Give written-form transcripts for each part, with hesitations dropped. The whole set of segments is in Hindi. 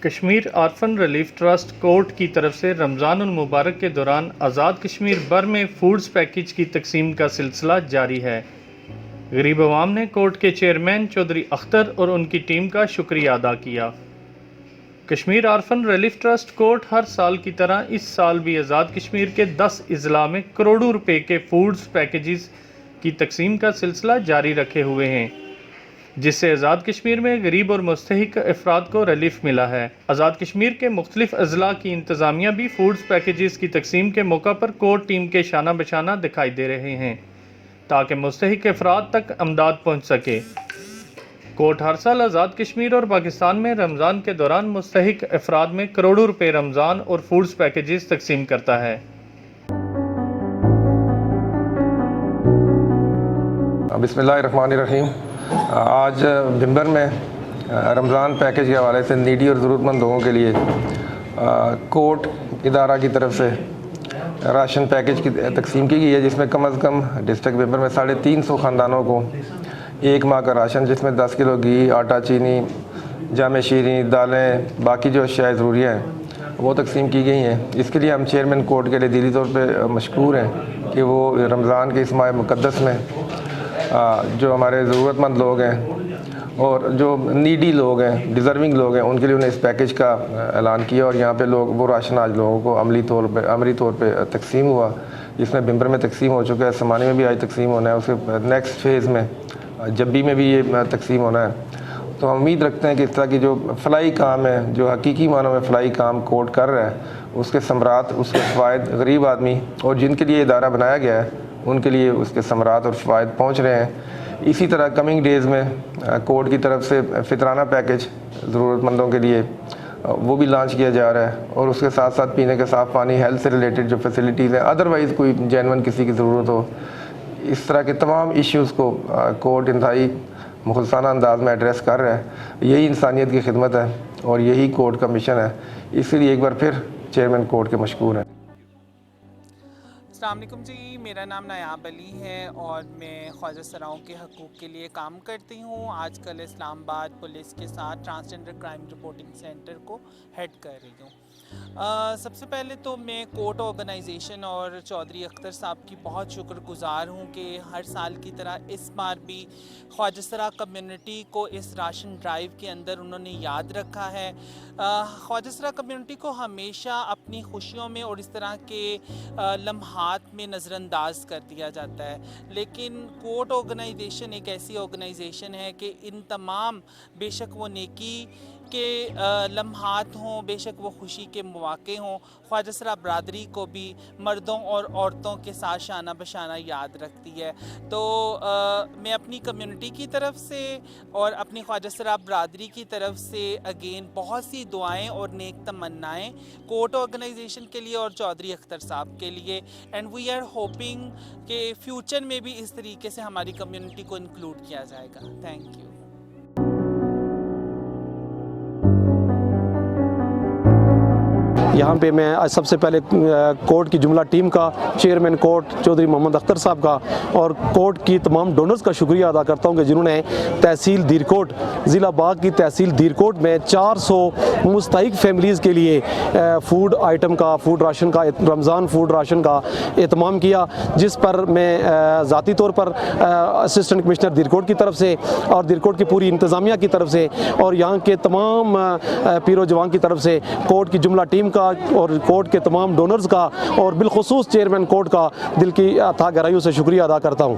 Kashmir orphan relief trust court की तरफ से रमज़ानुल मुबारक के दौरान आज़ाद कश्मीर भर में फूड्स पैकेज की तकसीम का सिलसिला जारी है। गरीब अवाम ने कोर्ट के चेयरमैन चौधरी अख्तर और उनकी टीम का शुक्रिया अदा किया। Kashmir orphan relief trust court हर साल की तरह इस साल भी आज़ाद कश्मीर के 10 अजला में करोड़ों रुपए के फूड्स पैकेजेस की तकसीम का सिलसिला जारी रखे हुए हैं, जिससे आज़ाद कश्मीर में गरीब और मुस्तहिक अफराद को रिलीफ मिला है। आज़ाद कश्मीर के मुख्तलिफ अजला की इंतज़ामिया भी फूड्स पैकेजेस की तकसीम के मौका पर कोर्ट टीम के शाना बशाना दिखाई दे रहे हैं ताकि मुस्तहिक अफराद तक अमदाद पहुँच सके। कोर्ट हर साल आज़ाद कश्मीर और पाकिस्तान में रमज़ान के दौरान मुस्तहिक अफराद में करोड़ों रुपए रमज़ान और फूड्स पैकेजेस तकसीम करता है। बिस्मिल्लाहिर्रहमानिर्रहीम। आज भिंबर में रमज़ान पैकेज के हवाले से नीडी और ज़रूरतमंद लोगों के लिए कोर्ट इदारा की तरफ से राशन पैकेज की तकसीम की गई है, जिसमें कम अज़ कम डिस्ट्रिक्ट भिंबर में 350 ख़ानदानों को 1 माह का राशन, जिसमें 10 किलो घी, आटा, चीनी, जामे शीरी, दालें, बाकी जो अशिया ज़रूरियाँ हैं वो तकसीम की गई हैं। इसके लिए हम चेयरमैन कोर्ट के लिए दिली तौर पर मशकूर हैं कि वो रमज़ान के इस माह मुक़द्दस में जो हमारे ज़रूरतमंद लोग हैं और जो नीडी लोग हैं, डिज़र्विंग लोग हैं, उनके लिए उन्हें इस पैकेज का ऐलान किया और यहाँ पे लोग वो राशन आज लोगों को अमली तौर पे तकसीम हुआ, जिसमें भिंबर में तकसीम हो चुका है, समानी में भी आज तकसीम होना है, उसके नेक्स्ट फेज़ में जब्बी में भी ये तकसीम होना है। तो हम उम्मीद रखते हैं कि इस तरह की जो फलाई काम है, जो हकीकी मानों में फलाई काम कोर्ट कर रहा है, उसके समरात, उसके फ़वाइद गरीब आदमी और जिनके लिए इदारा बनाया गया है उनके लिए उसके समरात और फ़वाइद पहुँच रहे हैं। इसी तरह कमिंग डेज़ में कोर्ट की तरफ से फ़ितराना पैकेज ज़रूरतमंदों के लिए वो भी लॉन्च किया जा रहा है और उसके साथ साथ पीने के साफ़ पानी, हेल्थ से रिलेटेड जो फैसिलिटीज़ हैं, अदरवाइज़ कोई जेन्युइन किसी की ज़रूरत हो, इस तरह के तमाम इश्यूज़ को कोर्ट इंतहाई मुखलसाना अंदाज में एड्रेस कर रहा है। यही इंसानियत की खिदमत है और यही कोर्ट का मिशन है। इसलिए एक बार फिर चेयरमैन कोर्ट के मशकूर हैं। अस्सलाम वालेकुम जी, मेरा नाम नायाब अली है और मैं ख्वाजा सराओं के हकूक़ के लिए काम करती हूँ। आजकल इस्लामाबाद पुलिस के साथ ट्रांसजेंडर क्राइम रिपोर्टिंग सेंटर को हेड कर रही हूँ। सबसे पहले तो मैं कोर्ट ऑर्गेनाइजेशन और चौधरी अख्तर साहब की बहुत शुक्रगुज़ार हूँ कि हर साल की तरह इस बार भी ख्वाजा सरा कम्युनिटी को इस राशन ड्राइव के अंदर उन्होंने याद रखा है। ख्वाजा सरा कम्युनिटी को हमेशा अपनी खुशियों में और इस तरह के लम्हात में नज़रअंदाज कर दिया जाता है, लेकिन कोर्ट ऑर्गेनाइजेशन एक ऐसी ऑर्गेनाइजेशन है कि इन तमाम, बेशक वो नेकी के लम्हात हों, बेशक वो खुशी के मौके हों, ख्वाजा सरा बरादरी को भी मर्दों और औरतों के साथ शाना बशाना याद रखती है। तो मैं अपनी कम्युनिटी की तरफ से और अपनी ख्वाजा सरा बरादरी की तरफ से अगेन बहुत सी दुआएं और नेक तमन्नाएं कोर्ट ऑर्गेनाइजेशन के लिए और चौधरी अख्तर साहब के लिए, एंड वी आर होपिंग कि फ्यूचर में भी इस तरीके से हमारी कम्युनिटी को इंक्लूड किया जाएगा। Thank you. यहाँ पे मैं आज सबसे पहले कोर्ट की जुमला टीम का, चेयरमैन कोर्ट चौधरी मोहम्मद अख्तर साहब का और कोर्ट की तमाम डोनर्स का शुक्रिया अदा करता हूँ कि जिन्होंने तहसील दीरकोट, ज़िला बाग की तहसील दीरकोट में 400 मुस्तहिक फैमिलीज़ के लिए फूड आइटम का, फूड राशन का, रमज़ान फूड राशन का एहतमाम किया, जिस पर मैं ज़ाती तौर पर असिस्टेंट कमिश्नर दीरकोट की तरफ से और दीरकोट की पूरी इंतज़ामिया की तरफ से और यहाँ के तमाम पीरो जवान की तरफ से कोर्ट की जुमला टीम का और कोर्ट के तमाम डोनर्स का और बिलखुसूस चेयरमैन कोर्ट का दिल की अथाह गहराइयों से शुक्रिया अदा करता हूँ।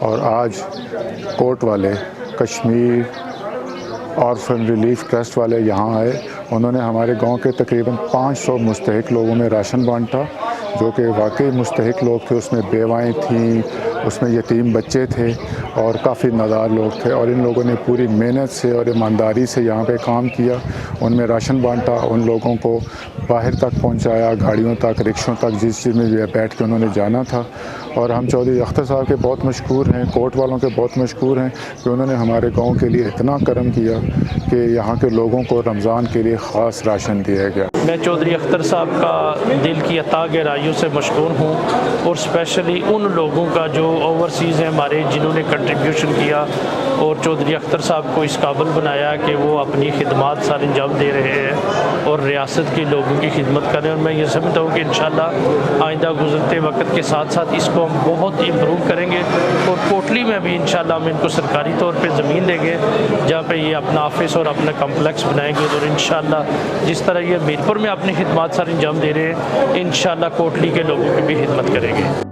और आज कोर्ट वाले, कश्मीर ऑर्फन रिलीफ ट्रस्ट वाले यहाँ आए। उन्होंने हमारे गांव के तकरीबन 500 मुस्तहिक लोगों में राशन बांटा, जो कि वाकई मुस्तहिक लोग थे। उसमें बेवाएँ थीं, उसमें यतीम बच्चे थे और काफ़ी नादार लोग थे, और इन लोगों ने पूरी मेहनत से और ईमानदारी से यहाँ पे काम किया। उनमें राशन बांटा, उन लोगों को बाहर तक पहुँचाया, गाड़ियों तक, रिक्शों तक, जिस चीज़ में भी बैठ के उन्होंने जाना था। और हम चौधरी अख्तर साहब के बहुत मशहूर हैं, कोर्ट वालों के बहुत मशहूर हैं कि उन्होंने हमारे गाँव के लिए इतना करम किया कि यहाँ के लोगों को रमज़ान के लिए ख़ास राशन दिया गया। मैं चौधरी अख्तर साहब का दिल की अता गहराइयों से मशहूर हूँ, और स्पेशली उन लोगों का जो ओवरसीज़ हैं हमारे, जिन्होंने कंट्रीब्यूशन किया और चौधरी अख्तर साहब को इस काबिल बनाया कि वो अपनी खिदमत सर अंजाम दे रहे हैं और रियासत के लोगों की खिदमत करें। और मैं ये समझता हूँ कि इंशाल्लाह आइंदा गुज़रते वक्त के साथ साथ इसको हम बहुत इम्प्रूव करेंगे, और कोटली में भी इंशाल्लाह हम इनको सरकारी तौर पे ज़मीन देंगे जहाँ पे ये अपना ऑफिस और अपना कम्प्लेक्स बनाएंगे। और इंशाल्लाह जिस तरह ये मीरपुर में अपनी खिदमत सर अंजाम दे रहे हैं, इंशाल्लाह कोटली के लोगों की भी खिदमत करेंगे।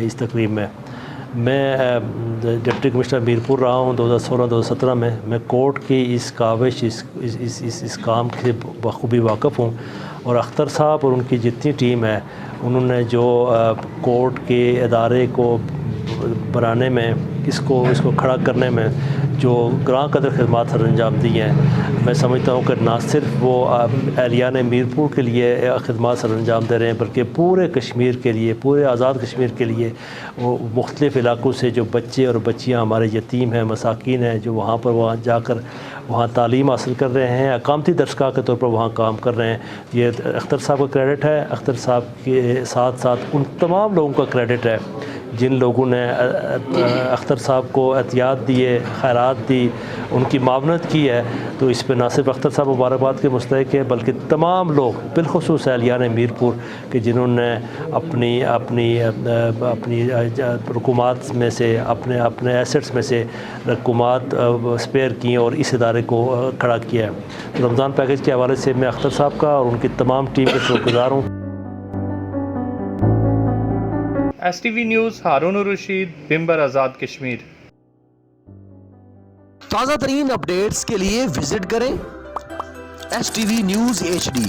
इस तकरीब में मैं डिप्टी कमिश्नर मीरपुर रहा हूँ 2016-2017 में। मैं कोर्ट की इस काविश, इस काम से बखूबी वाक़फ़ हूँ, और अख्तर साहब और उनकी जितनी टीम है, उन्होंने जो कोर्ट के इदारे को बनाने में, इसको खड़ा करने में जो ग्रां कदर खिदमत सर अंजाम दी हैं, मैं समझता हूँ कि ना सिर्फ वो एहलियान मीरपुर के लिए खिदमत सर अंजाम दे रहे हैं, बल्कि पूरे कश्मीर के लिए, पूरे आज़ाद कश्मीर के लिए वो मुख्तलिफ़ इलाक़ों से जो बच्चे और बच्चियाँ हमारे यतीम हैं, मसाकीन हैं, जो वहाँ जाकर वहाँ तालीम हासिल कर रहे हैं, अकामती दरसगाह के तौर पर वहाँ काम कर रहे हैं, ये अख्तर साहब का क्रेडिट है। अख्तर साहब के साथ साथ उन तमाम लोगों का क्रेडिट है जिन लोगों ने अख्तर साहब को एहतियात दिए, खैरात दी, उनकी मावनत की है। तो इस पर ना सिर्फ अख्तर साहब मुबारकबाद के मुस्तहिक है, बल्कि तमाम लोग, बिलखुसूस एहलियान मीरपुर के, जिन्होंने अपनी रकूमात में से, अपने एसेट्स में से रकूमात स्पेयर की और इस इदारे को खड़ा किया है। तो रमज़ान पैकेज के हवाले से मैं अख्तर साहब का और उनकी तमाम टीम के शुक्रगुज़ार हूँ। STV न्यूज़, हारून रशीद, बिम्बर, आज़ाद कश्मीर। ताज़ा तरीन अपडेट्स के लिए विजिट करें STV न्यूज़ HD।